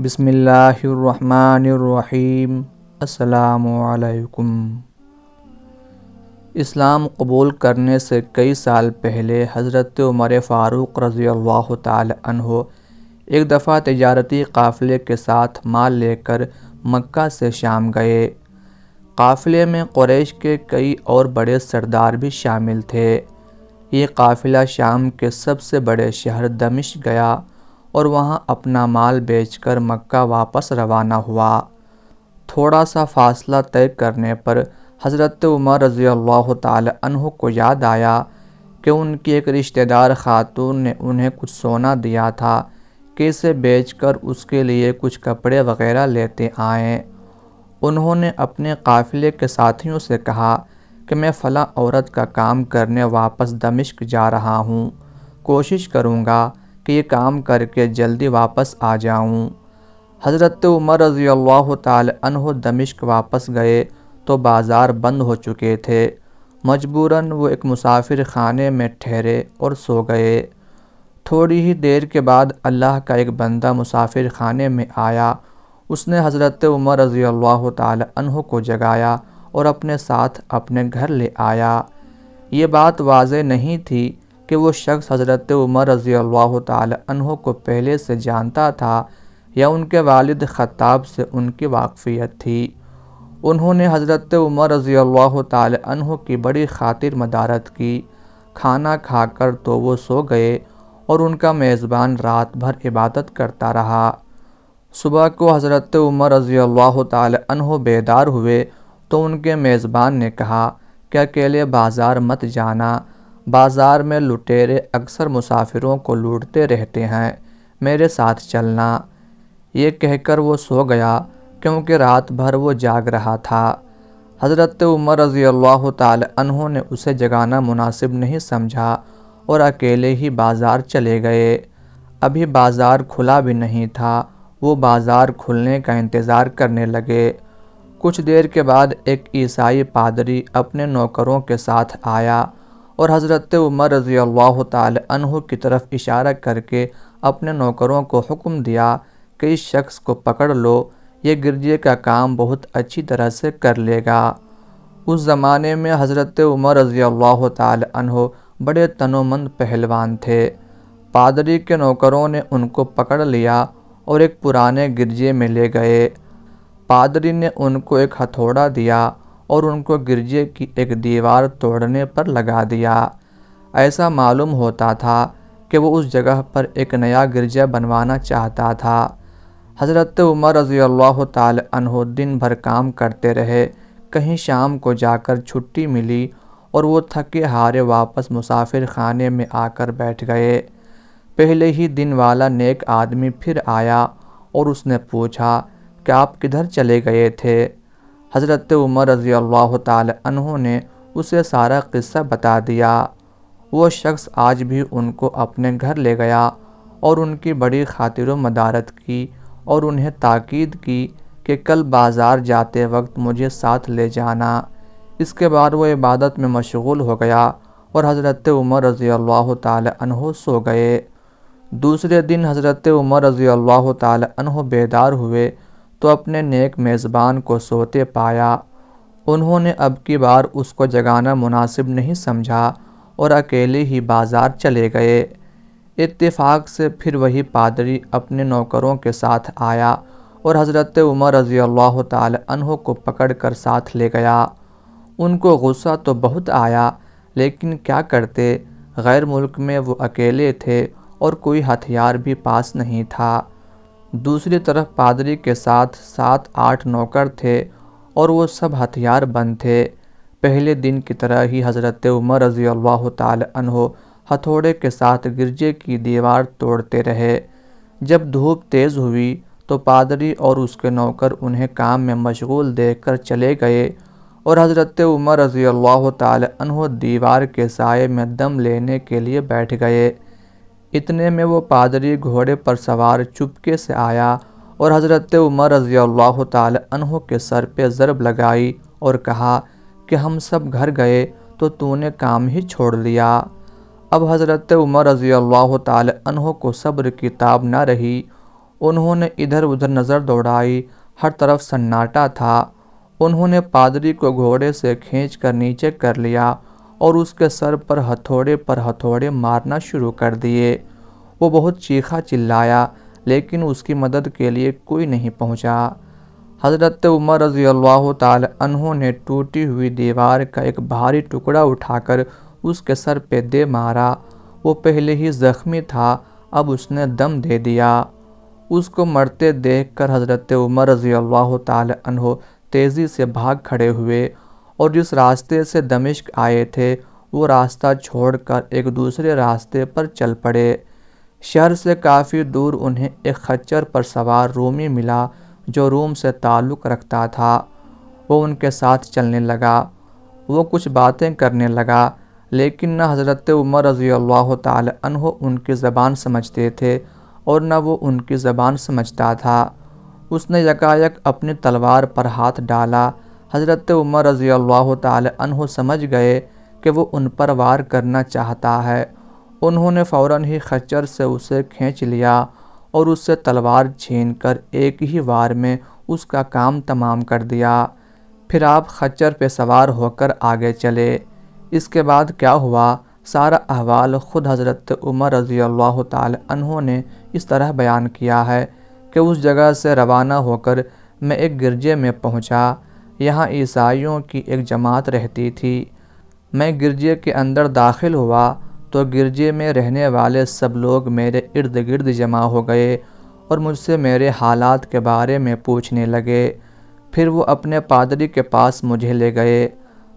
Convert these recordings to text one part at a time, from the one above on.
بسم اللہ الرحمن الرحیم۔ السلام علیکم۔ اسلام قبول کرنے سے کئی سال پہلے حضرت عمر فاروق رضی اللہ تعالی عنہ ایک دفعہ تجارتی قافلے کے ساتھ مال لے کر مکہ سے شام گئے۔ قافلے میں قریش کے کئی اور بڑے سردار بھی شامل تھے۔ یہ قافلہ شام کے سب سے بڑے شہر دمشق گیا اور وہاں اپنا مال بیچ کر مکہ واپس روانہ ہوا۔ تھوڑا سا فاصلہ طے کرنے پر حضرت عمر رضی اللہ تعالی عنہ کو یاد آیا کہ ان کی ایک رشتہ دار خاتون نے انہیں کچھ سونا دیا تھا کہ اسے بیچ کر اس کے لیے کچھ کپڑے وغیرہ لیتے آئیں۔ انہوں نے اپنے قافلے کے ساتھیوں سے کہا کہ میں فلاں عورت کا کام کرنے واپس دمشق جا رہا ہوں، کوشش کروں گا کہ یہ کام کر کے جلدی واپس آ جاؤں۔ حضرت عمر رضی اللہ تعالی عنہ دمشق واپس گئے تو بازار بند ہو چکے تھے۔ مجبوراً وہ ایک مسافر خانے میں ٹھہرے اور سو گئے۔ تھوڑی ہی دیر کے بعد اللہ کا ایک بندہ مسافر خانے میں آیا۔ اس نے حضرت عمر رضی اللہ تعالی عنہ کو جگایا اور اپنے ساتھ اپنے گھر لے آیا۔ یہ بات واضح نہیں تھی کہ وہ شخص حضرت عمر رضی اللہ تعالی عنہ کو پہلے سے جانتا تھا یا ان کے والد خطاب سے ان کی واقفیت تھی۔ انہوں نے حضرت عمر رضی اللہ تعالی عنہ کی بڑی خاطر مدارت کی۔ کھانا کھا کر تو وہ سو گئے اور ان کا میزبان رات بھر عبادت کرتا رہا۔ صبح کو حضرت عمر رضی اللہ تعالی عنہ بیدار ہوئے تو ان کے میزبان نے کہا کہ اکیلے بازار مت جانا، بازار میں لٹیرے اکثر مسافروں کو لوٹتے رہتے ہیں، میرے ساتھ چلنا۔ یہ کہہ کر وہ سو گیا کیونکہ رات بھر وہ جاگ رہا تھا۔ حضرت عمر رضی اللہ تعالی عنہ نے اسے جگانا مناسب نہیں سمجھا اور اکیلے ہی بازار چلے گئے۔ ابھی بازار کھلا بھی نہیں تھا، وہ بازار کھلنے کا انتظار کرنے لگے۔ کچھ دیر کے بعد ایک عیسائی پادری اپنے نوکروں کے ساتھ آیا اور حضرت عمر رضی اللہ تعالی عنہ کی طرف اشارہ کر کے اپنے نوکروں کو حکم دیا کہ اس شخص کو پکڑ لو، یہ گرجے کا کام بہت اچھی طرح سے کر لے گا۔ اس زمانے میں حضرت عمر رضی اللہ تعالی عنہ بڑے تنومند پہلوان تھے۔ پادری کے نوکروں نے ان کو پکڑ لیا اور ایک پرانے گرجے میں لے گئے۔ پادری نے ان کو ایک ہتھوڑا دیا اور ان کو گرجے کی ایک دیوار توڑنے پر لگا دیا۔ ایسا معلوم ہوتا تھا کہ وہ اس جگہ پر ایک نیا گرجا بنوانا چاہتا تھا۔ حضرت عمر رضی اللہ تعالی عنہ دن بھر کام کرتے رہے۔ کہیں شام کو جا کر چھٹی ملی اور وہ تھکے ہارے واپس مسافر خانے میں آ کر بیٹھ گئے۔ پہلے ہی دن والا نیک آدمی پھر آیا اور اس نے پوچھا کہ آپ کدھر چلے گئے تھے؟ حضرت عمر رضی اللہ تعالی عنہ نے اسے سارا قصہ بتا دیا۔ وہ شخص آج بھی ان کو اپنے گھر لے گیا اور ان کی بڑی خاطر و مدارت کی اور انہیں تاکید کی کہ کل بازار جاتے وقت مجھے ساتھ لے جانا۔ اس کے بعد وہ عبادت میں مشغول ہو گیا اور حضرت عمر رضی اللہ تعالی عنہ سو گئے۔ دوسرے دن حضرت عمر رضی اللہ تعالی عنہ بیدار ہوئے تو اپنے نیک میزبان کو سوتے پایا۔ انہوں نے اب کی بار اس کو جگانا مناسب نہیں سمجھا اور اکیلے ہی بازار چلے گئے۔ اتفاق سے پھر وہی پادری اپنے نوکروں کے ساتھ آیا اور حضرت عمر رضی اللہ تعالی عنہ کو پکڑ کر ساتھ لے گیا۔ ان کو غصہ تو بہت آیا، لیکن کیا کرتے، غیر ملک میں وہ اکیلے تھے اور کوئی ہتھیار بھی پاس نہیں تھا۔ دوسری طرف پادری کے ساتھ 7-8 نوکر تھے اور وہ سب ہتھیار بند تھے۔ پہلے دن کی طرح ہی حضرت عمر رضی اللہ تعالی عنہ ہتھوڑے کے ساتھ گرجے کی دیوار توڑتے رہے۔ جب دھوپ تیز ہوئی تو پادری اور اس کے نوکر انہیں کام میں مشغول دیکھ کر چلے گئے اور حضرت عمر رضی اللہ تعالی عنہ دیوار کے سائے میں دم لینے کے لیے بیٹھ گئے۔ اتنے میں وہ پادری گھوڑے پر سوار چپکے سے آیا اور حضرت عمر رضی اللہ تعالی عنہ کے سر پہ ضرب لگائی اور کہا کہ ہم سب گھر گئے تو نے کام ہی چھوڑ دیا۔ اب حضرت عمر رضی اللہ تعالی عنہ کو صبر کی تاب نہ رہی۔ انہوں نے ادھر ادھر نظر دوڑائی، ہر طرف سناٹا تھا۔ انہوں نے پادری کو گھوڑے سے کھینچ کر نیچے کر لیا اور اس کے سر پر ہتھوڑے مارنا شروع کر دیے۔ وہ بہت چیخا چلایا، لیکن اس کی مدد کے لیے کوئی نہیں پہنچا۔ حضرت عمر رضی اللہ تعالی عنہ نے ٹوٹی ہوئی دیوار کا ایک بھاری ٹکڑا اٹھا کر اس کے سر پہ دے مارا۔ وہ پہلے ہی زخمی تھا، اب اس نے دم دے دیا۔ اس کو مرتے دیکھ کر حضرت عمر رضی اللہ تعالی عنہ تیزی سے بھاگ کھڑے ہوئے اور جس راستے سے دمشق آئے تھے وہ راستہ چھوڑ کر ایک دوسرے راستے پر چل پڑے۔ شہر سے کافی دور انہیں ایک خچر پر سوار رومی ملا جو روم سے تعلق رکھتا تھا۔ وہ ان کے ساتھ چلنے لگا۔ وہ کچھ باتیں کرنے لگا، لیکن نہ حضرت عمر رضی اللہ تعالی عنہ ان کی زبان سمجھتے تھے اور نہ وہ ان کی زبان سمجھتا تھا۔ اس نے یکایک اپنی تلوار پر ہاتھ ڈالا۔ حضرت عمر رضی اللہ تعالی عنہ سمجھ گئے کہ وہ ان پر وار کرنا چاہتا ہے۔ انہوں نے فوراً ہی خچر سے اسے کھینچ لیا اور اس سے تلوار چھین کر ایک ہی وار میں اس کا کام تمام کر دیا۔ پھر آپ خچر پہ سوار ہو کر آگے چلے۔ اس کے بعد کیا ہوا، سارا احوال خود حضرت عمر رضی اللہ تعالی عنہ نے اس طرح بیان کیا ہے کہ اس جگہ سے روانہ ہو کر میں ایک گرجے میں پہنچا۔ یہاں عیسائیوں کی ایک جماعت رہتی تھی۔ میں گرجے کے اندر داخل ہوا تو گرجے میں رہنے والے سب لوگ میرے ارد گرد جمع ہو گئے اور مجھ سے میرے حالات کے بارے میں پوچھنے لگے۔ پھر وہ اپنے پادری کے پاس مجھے لے گئے۔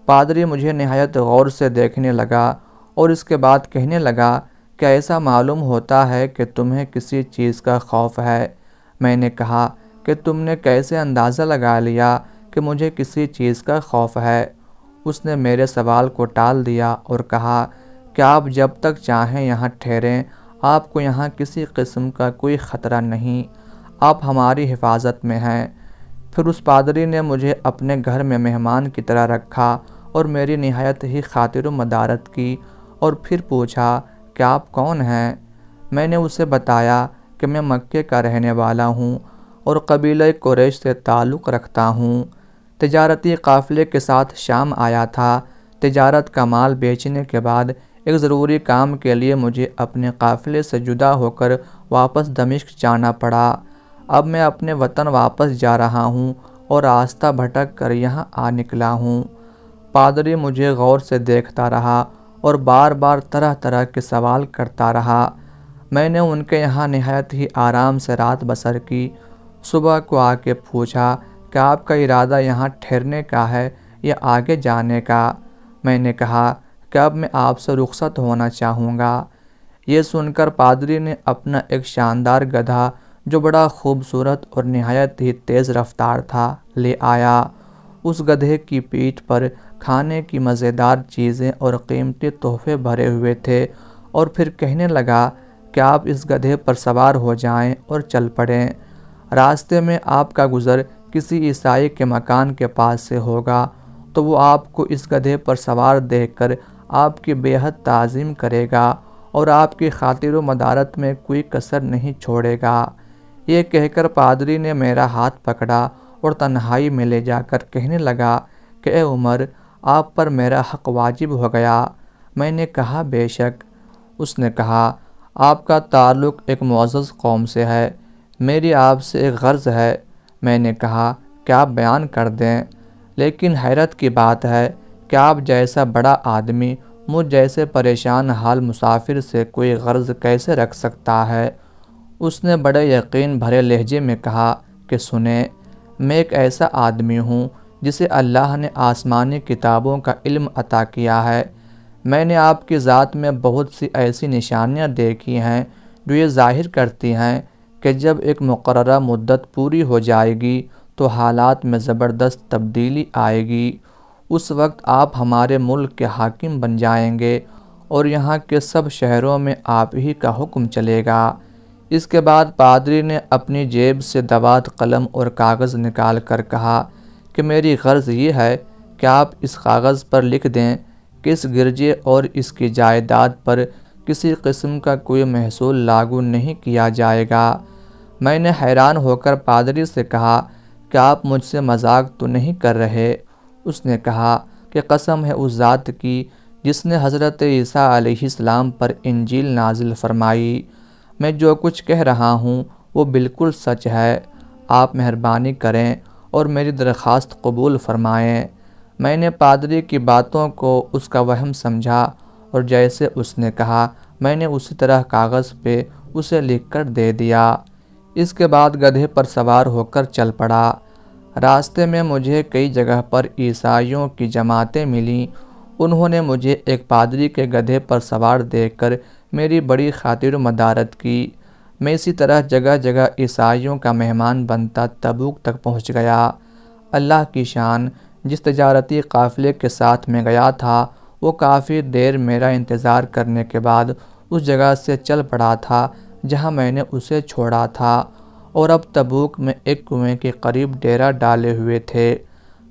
پادری مجھے نہایت غور سے دیکھنے لگا اور اس کے بعد کہنے لگا کہ ایسا معلوم ہوتا ہے کہ تمہیں کسی چیز کا خوف ہے۔ میں نے کہا کہ تم نے کیسے اندازہ لگا لیا کہ مجھے کسی چیز کا خوف ہے؟ اس نے میرے سوال کو ٹال دیا اور کہا کہ آپ جب تک چاہیں یہاں ٹھہریں، آپ کو یہاں کسی قسم کا کوئی خطرہ نہیں، آپ ہماری حفاظت میں ہیں۔ پھر اس پادری نے مجھے اپنے گھر میں مہمان کی طرح رکھا اور میری نہایت ہی خاطر و مدارت کی اور پھر پوچھا کہ آپ کون ہیں؟ میں نے اسے بتایا کہ میں مکے کا رہنے والا ہوں اور قبیلہ قریش سے تعلق رکھتا ہوں۔ تجارتی قافلے کے ساتھ شام آیا تھا۔ تجارت کا مال بیچنے کے بعد ایک ضروری کام کے لیے مجھے اپنے قافلے سے جدا ہو کر واپس دمشق جانا پڑا۔ اب میں اپنے وطن واپس جا رہا ہوں اور راستہ بھٹک کر یہاں آ نکلا ہوں۔ پادری مجھے غور سے دیکھتا رہا اور بار بار طرح طرح کے سوال کرتا رہا۔ میں نے ان کے یہاں نہایت ہی آرام سے رات بسر کی۔ صبح کو آ کے پوچھا کہ آپ کا ارادہ یہاں ٹھہرنے کا ہے یا آگے جانے کا؟ میں نے کہا کہ اب میں آپ سے رخصت ہونا چاہوں گا۔ یہ سن کر پادری نے اپنا ایک شاندار گدھا جو بڑا خوبصورت اور نہایت ہی تیز رفتار تھا لے آیا۔ اس گدھے کی پیٹھ پر کھانے کی مزیدار چیزیں اور قیمتی تحفے بھرے ہوئے تھے اور پھر کہنے لگا کہ آپ اس گدھے پر سوار ہو جائیں اور چل پڑیں۔ راستے میں آپ کا گزر کسی عیسائی کے مکان کے پاس سے ہوگا تو وہ آپ کو اس گدھے پر سوار دیکھ کر آپ کی بے حد تعظیم کرے گا اور آپ کی خاطر و مدارت میں کوئی کسر نہیں چھوڑے گا۔ یہ کہہ کر پادری نے میرا ہاتھ پکڑا اور تنہائی میں لے جا کر کہنے لگا کہ اے عمر، آپ پر میرا حق واجب ہو گیا۔ میں نے کہا بے شک۔ اس نے کہا آپ کا تعلق ایک معزز قوم سے ہے، میری آپ سے ایک غرض ہے۔ میں نے کہا کہ آپ بیان کر دیں، لیکن حیرت کی بات ہے کہ آپ جیسا بڑا آدمی مجھ جیسے پریشان حال مسافر سے کوئی غرض کیسے رکھ سکتا ہے؟ اس نے بڑے یقین بھرے لہجے میں کہا کہ سنیں، میں ایک ایسا آدمی ہوں جسے اللہ نے آسمانی کتابوں کا علم عطا کیا ہے۔ میں نے آپ کی ذات میں بہت سی ایسی نشانیاں دیکھی ہیں جو یہ ظاہر کرتی ہیں کہ جب ایک مقررہ مدت پوری ہو جائے گی تو حالات میں زبردست تبدیلی آئے گی۔ اس وقت آپ ہمارے ملک کے حاکم بن جائیں گے اور یہاں کے سب شہروں میں آپ ہی کا حکم چلے گا۔ اس کے بعد پادری نے اپنی جیب سے دوات قلم اور کاغذ نکال کر کہا کہ میری غرض یہ ہے کہ آپ اس کاغذ پر لکھ دیں کہ اس گرجے اور اس کی جائیداد پر کسی قسم کا کوئی محصول لاگو نہیں کیا جائے گا۔ میں نے حیران ہو کر پادری سے کہا کہ آپ مجھ سے مذاق تو نہیں کر رہے؟ اس نے کہا کہ قسم ہے اس ذات کی جس نے حضرت عیسیٰ علیہ السلام پر انجیل نازل فرمائی، میں جو کچھ کہہ رہا ہوں وہ بالکل سچ ہے۔ آپ مہربانی کریں اور میری درخواست قبول فرمائیں۔ میں نے پادری کی باتوں کو اس کا وہم سمجھا اور جیسے اس نے کہا میں نے اسی طرح کاغذ پہ اسے لکھ کر دے دیا۔ اس کے بعد گدھے پر سوار ہو کر چل پڑا۔ راستے میں مجھے کئی جگہ پر عیسائیوں کی جماعتیں ملیں۔ انہوں نے مجھے ایک پادری کے گدھے پر سوار دیکھ کر میری بڑی خاطر مدارت کی۔ میں اسی طرح جگہ جگہ عیسائیوں کا مہمان بنتا تبوک تک پہنچ گیا۔ اللہ کی شان، جس تجارتی قافلے کے ساتھ میں گیا تھا وہ کافی دیر میرا انتظار کرنے کے بعد اس جگہ سے چل پڑا تھا جہاں میں نے اسے چھوڑا تھا، اور اب تبوک میں ایک کنویں کے قریب ڈیرا ڈالے ہوئے تھے۔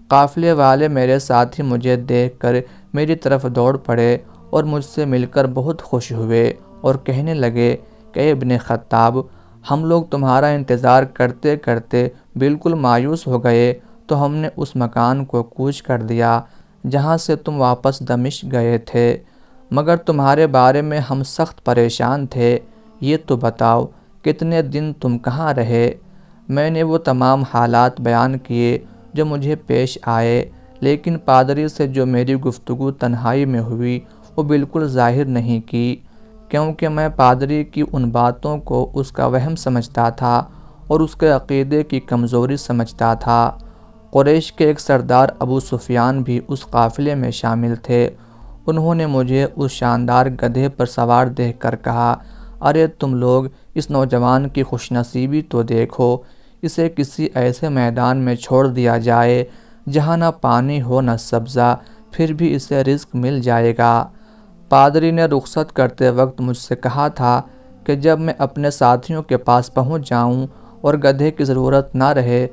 قافلے والے میرے ساتھی مجھے دیکھ کر میری طرف دوڑ پڑے اور مجھ سے مل کر بہت خوش ہوئے اور کہنے لگے کہ ابن خطاب، ہم لوگ تمہارا انتظار کرتے کرتے بالکل مایوس ہو گئے تو ہم نے اس مکان کو کوچ کر دیا جہاں سے تم واپس دمشق گئے تھے، مگر تمہارے بارے میں ہم سخت پریشان تھے۔ یہ تو بتاؤ کتنے دن تم کہاں رہے؟ میں نے وہ تمام حالات بیان کیے جو مجھے پیش آئے، لیکن پادری سے جو میری گفتگو تنہائی میں ہوئی وہ بالکل ظاہر نہیں کی، کیونکہ میں پادری کی ان باتوں کو اس کا وہم سمجھتا تھا اور اس کے عقیدے کی کمزوری سمجھتا تھا۔ قریش کے ایک سردار ابو سفیان بھی اس قافلے میں شامل تھے۔ انہوں نے مجھے اس شاندار گدھے پر سوار دیکھ کر کہا، ارے تم لوگ اس نوجوان کی خوش نصیبی تو دیکھو، اسے کسی ایسے میدان میں چھوڑ دیا جائے جہاں نہ پانی ہو نہ سبزہ، پھر بھی اسے رزق مل جائے گا۔ پادری نے رخصت کرتے وقت مجھ سے کہا تھا کہ جب میں اپنے ساتھیوں کے پاس پہنچ جاؤں اور گدھے کی ضرورت نہ رہے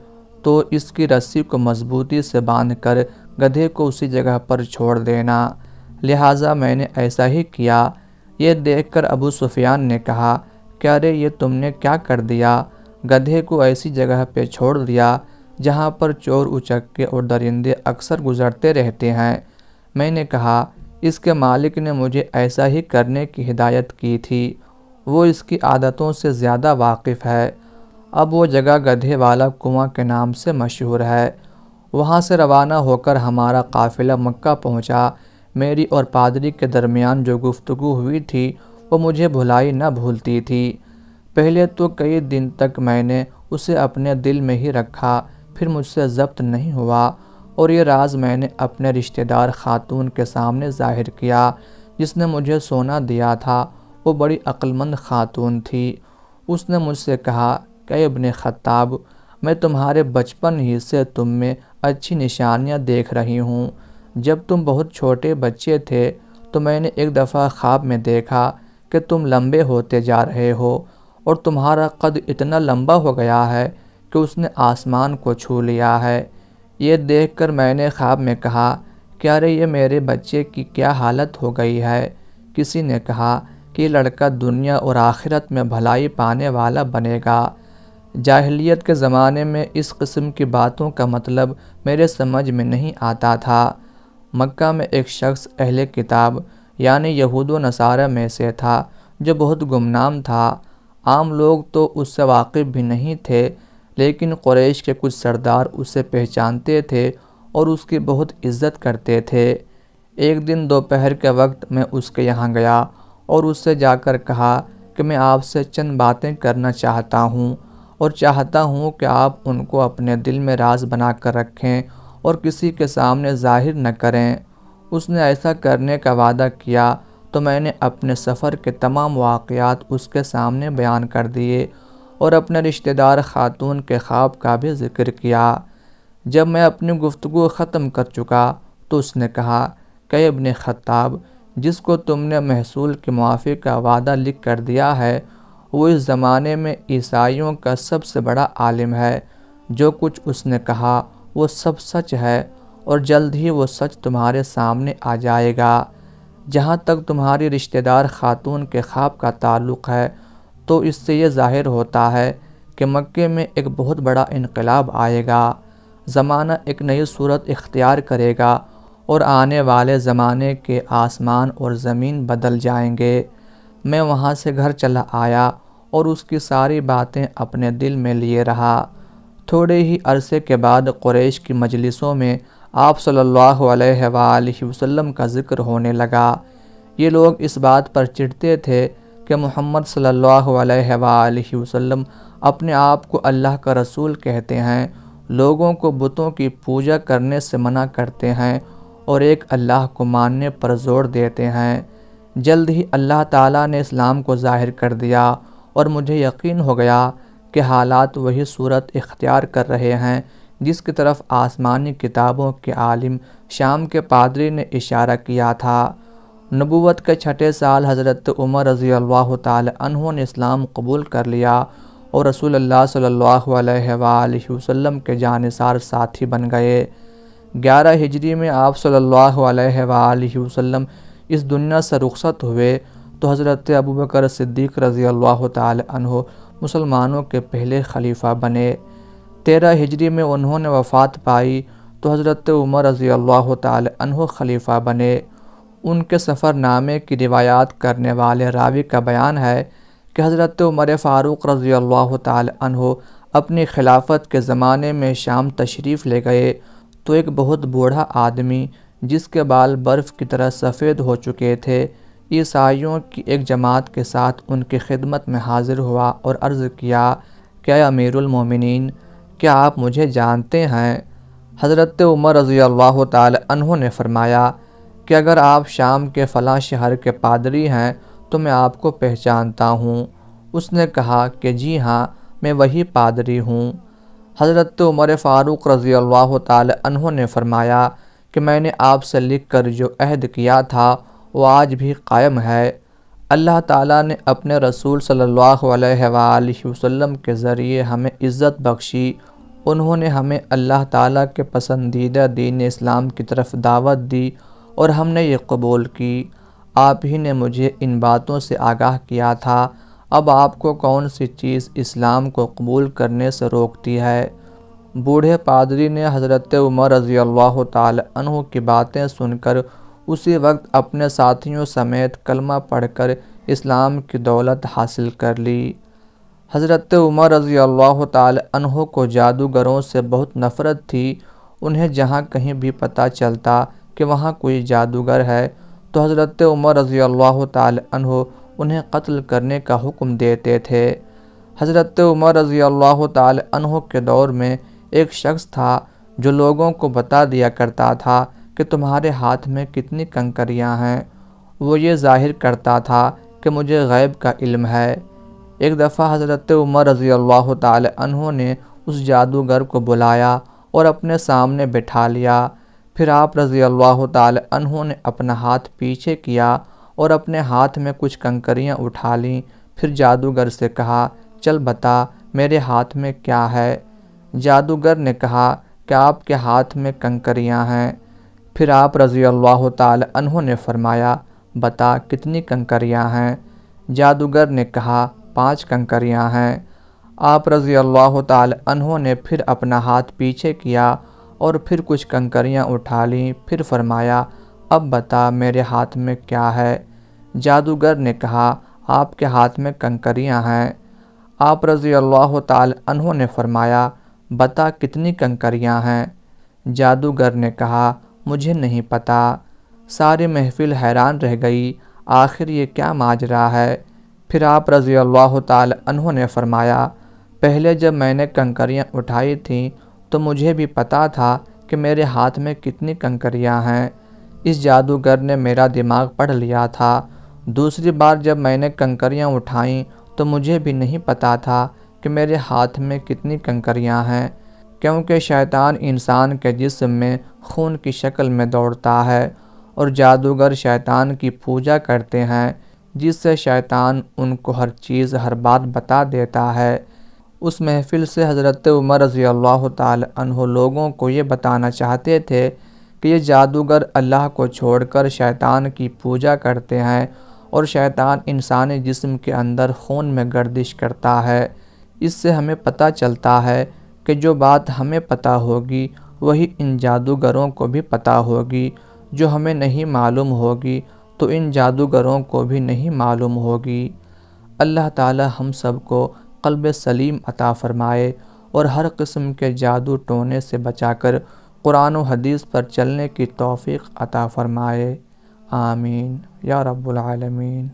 تو اس کی رسی کو مضبوطی سے باندھ کر گدھے کو اسی جگہ پر چھوڑ دینا، لہٰذا میں نے ایسا ہی کیا۔ یہ دیکھ کر ابو سفیان نے کہا کہ ارے یہ تم نے کیا کر دیا؟ گدھے کو ایسی جگہ پہ چھوڑ دیا جہاں پر چور اچکے اور درندے اکثر گزرتے رہتے ہیں۔ میں نے کہا اس کے مالک نے مجھے ایسا ہی کرنے کی ہدایت کی تھی، وہ اس کی عادتوں سے زیادہ واقف ہے۔ اب وہ جگہ گدھے والا کنواں کے نام سے مشہور ہے۔ وہاں سے روانہ ہو کر ہمارا قافلہ مکہ پہنچا۔ میری اور پادری کے درمیان جو گفتگو ہوئی تھی وہ مجھے بھلائی نہ بھولتی تھی۔ پہلے تو کئی دن تک میں نے اسے اپنے دل میں ہی رکھا، پھر مجھ سے ضبط نہیں ہوا، اور یہ راز میں نے اپنے رشتہ دار خاتون کے سامنے ظاہر کیا جس نے مجھے سونا دیا تھا۔ وہ بڑی عقلمند خاتون تھی۔ اس نے مجھ سے کہا کہ ابن خطاب، میں تمہارے بچپن ہی سے تم میں اچھی نشانیاں دیکھ رہی ہوں۔ جب تم بہت چھوٹے بچے تھے تو میں نے ایک دفعہ خواب میں دیکھا کہ تم لمبے ہوتے جا رہے ہو اور تمہارا قد اتنا لمبا ہو گیا ہے کہ اس نے آسمان کو چھو لیا ہے۔ یہ دیکھ کر میں نے خواب میں کہا کہ ارے یہ میرے بچے کی کیا حالت ہو گئی ہے۔ کسی نے کہا کہ یہ لڑکا دنیا اور آخرت میں بھلائی پانے والا بنے گا۔ جاہلیت کے زمانے میں اس قسم کی باتوں کا مطلب میرے سمجھ میں نہیں آتا تھا۔ مکہ میں ایک شخص اہل کتاب یعنی یہود و نصارہ میں سے تھا جو بہت گمنام تھا۔ عام لوگ تو اس سے واقف بھی نہیں تھے، لیکن قریش کے کچھ سردار اسے پہچانتے تھے اور اس کی بہت عزت کرتے تھے۔ ایک دن دوپہر کے وقت میں اس کے یہاں گیا اور اس سے جا کر کہا کہ میں آپ سے چند باتیں کرنا چاہتا ہوں اور چاہتا ہوں کہ آپ ان کو اپنے دل میں راز بنا کر رکھیں اور کسی کے سامنے ظاہر نہ کریں۔ اس نے ایسا کرنے کا وعدہ کیا تو میں نے اپنے سفر کے تمام واقعات اس کے سامنے بیان کر دیے اور اپنے رشتہ دار خاتون کے خواب کا بھی ذکر کیا۔ جب میں اپنی گفتگو ختم کر چکا تو اس نے کہا کہ ابن خطاب، جس کو تم نے محصول کے موافق کا وعدہ لکھ کر دیا ہے وہ اس زمانے میں عیسائیوں کا سب سے بڑا عالم ہے۔ جو کچھ اس نے کہا وہ سب سچ ہے اور جلد ہی وہ سچ تمہارے سامنے آ جائے گا۔ جہاں تک تمہاری رشتہ دار خاتون کے خواب کا تعلق ہے تو اس سے یہ ظاہر ہوتا ہے کہ مکے میں ایک بہت بڑا انقلاب آئے گا، زمانہ ایک نئی صورت اختیار کرے گا اور آنے والے زمانے کے آسمان اور زمین بدل جائیں گے۔ میں وہاں سے گھر چلا آیا اور اس کی ساری باتیں اپنے دل میں لیے رہا۔ تھوڑے ہی عرصے کے بعد قریش کی مجلسوں میں آپ صلی اللہ علیہ وآلہ وسلم کا ذکر ہونے لگا۔ یہ لوگ اس بات پر چڑھتے تھے کہ محمد صلی اللہ علیہ وآلہ وسلم اپنے آپ کو اللہ کا رسول کہتے ہیں، لوگوں کو بتوں کی پوجا کرنے سے منع کرتے ہیں اور ایک اللہ کو ماننے پر زور دیتے ہیں۔ جلد ہی اللہ تعالیٰ نے اسلام کو ظاہر کر دیا اور مجھے یقین ہو گیا کہ حالات وہی صورت اختیار کر رہے ہیں جس کی طرف آسمانی کتابوں کے عالم شام کے پادری نے اشارہ کیا تھا۔ نبوت کے چھٹے سال حضرت عمر رضی اللہ تعالی عنہ نے اسلام قبول کر لیا اور رسول اللہ صلی اللہ علیہ وآلہ وسلم کے جانثار ساتھی بن گئے۔ 11 ہجری میں آپ صلی اللہ علیہ وآلہ وسلم اس دنیا سے رخصت ہوئے تو حضرت ابوبکر صدیق رضی اللہ تعالی عنہ مسلمانوں کے پہلے خلیفہ بنے۔ 13 ہجری میں انہوں نے وفات پائی تو حضرت عمر رضی اللہ تعالی عنہ خلیفہ بنے۔ ان کے سفر نامے کی روایات کرنے والے راوی کا بیان ہے کہ حضرت عمر فاروق رضی اللہ تعالی عنہ اپنی خلافت کے زمانے میں شام تشریف لے گئے تو ایک بہت بوڑھا آدمی جس کے بال برف کی طرح سفید ہو چکے تھے عیسائیوں کی ایک جماعت کے ساتھ ان کی خدمت میں حاضر ہوا اور عرض کیا کہ اے امیر المومنین، کیا آپ مجھے جانتے ہیں؟ حضرت عمر رضی اللہ تعالی عنہ نے فرمایا کہ اگر آپ شام کے فلاں شہر کے پادری ہیں تو میں آپ کو پہچانتا ہوں۔ اس نے کہا کہ جی ہاں، میں وہی پادری ہوں۔ حضرت عمر فاروق رضی اللہ تعالی عنہ نے فرمایا کہ میں نے آپ سے لکھ کر جو عہد کیا تھا وہ آج بھی قائم ہے۔ اللہ تعالیٰ نے اپنے رسول صلی اللہ علیہ وآلہ وسلم کے ذریعے ہمیں عزت بخشی۔ انہوں نے ہمیں اللہ تعالیٰ کے پسندیدہ دین اسلام کی طرف دعوت دی اور ہم نے یہ قبول کی۔ آپ ہی نے مجھے ان باتوں سے آگاہ کیا تھا، اب آپ کو کون سی چیز اسلام کو قبول کرنے سے روکتی ہے؟ بوڑھے پادری نے حضرت عمر رضی اللہ تعالی عنہ کی باتیں سن کر اسی وقت اپنے ساتھیوں سمیت کلمہ پڑھ کر اسلام کی دولت حاصل کر لی۔ حضرت عمر رضی اللہ تعالی عنہ کو جادوگروں سے بہت نفرت تھی۔ انہیں جہاں کہیں بھی پتہ چلتا کہ وہاں کوئی جادوگر ہے تو حضرت عمر رضی اللہ تعالی عنہ انہیں قتل کرنے کا حکم دیتے تھے۔ حضرت عمر رضی اللہ تعالی عنہ کے دور میں ایک شخص تھا جو لوگوں کو بتا دیا کرتا تھا کہ تمہارے ہاتھ میں کتنی کنکریاں ہیں۔ وہ یہ ظاہر کرتا تھا کہ مجھے غیب کا علم ہے۔ ایک دفعہ حضرت عمر رضی اللہ تعالی عنہ نے اس جادوگر کو بلایا اور اپنے سامنے بٹھا لیا۔ پھر آپ رضی اللہ تعالی عنہ نے اپنا ہاتھ پیچھے کیا اور اپنے ہاتھ میں کچھ کنکریاں اٹھا لیں۔ پھر جادوگر سے کہا، چل بتا میرے ہاتھ میں کیا ہے؟ جادوگر نے کہا کہ آپ کے ہاتھ میں کنکریاں ہیں۔ پھر آپ رضی اللہ تعالی عنہ نے فرمایا، بتا کتنی کنکریاں ہیں؟ جادوگر نے کہا 5 کنکریاں ہیں۔ آپ رضی اللہ تعالی عنہ نے پھر اپنا ہاتھ پیچھے کیا اور پھر کچھ کنکریاں اٹھا لیں۔ پھر فرمایا، اب بتا میرے ہاتھ میں کیا ہے؟ جادوگر نے کہا، آپ کے ہاتھ میں کنکریاں ہیں۔ آپ رضی اللہ تعالی عنہ نے فرمایا، بتا کتنی کنکریاں ہیں؟ جادوگر نے کہا، مجھے نہیں پتہ۔ ساری محفل حیران رہ گئی، آخر یہ کیا ماجرا ہے؟ پھر آپ رضی اللہ تعالی عنہ نے فرمایا، پہلے جب میں نے کنکریاں اٹھائی تھیں تو مجھے بھی پتہ تھا کہ میرے ہاتھ میں کتنی کنکریاں ہیں۔ اس جادوگر نے میرا دماغ پڑھ لیا تھا۔ دوسری بار جب میں نے کنکریاں اٹھائیں تو مجھے بھی نہیں پتہ تھا کہ میرے ہاتھ میں کتنی کنکریاں ہیں، کیونکہ شیطان انسان کے جسم میں خون کی شکل میں دوڑتا ہے اور جادوگر شیطان کی پوجا کرتے ہیں جس سے شیطان ان کو ہر چیز ہر بات بتا دیتا ہے۔ اس محفل سے حضرت عمر رضی اللہ تعالی عنہ لوگوں کو یہ بتانا چاہتے تھے کہ یہ جادوگر اللہ کو چھوڑ کر شیطان کی پوجا کرتے ہیں اور شیطان انسانی جسم کے اندر خون میں گردش کرتا ہے، اس سے ہمیں پتہ چلتا ہے کہ جو بات ہمیں پتہ ہوگی وہی ان جادوگروں کو بھی پتہ ہوگی، جو ہمیں نہیں معلوم ہوگی تو ان جادوگروں کو بھی نہیں معلوم ہوگی۔ اللہ تعالی ہم سب کو قلب سلیم عطا فرمائے اور ہر قسم کے جادو ٹونے سے بچا کر قرآن و حدیث پر چلنے کی توفیق عطا فرمائے، آمین یا رب العالمین۔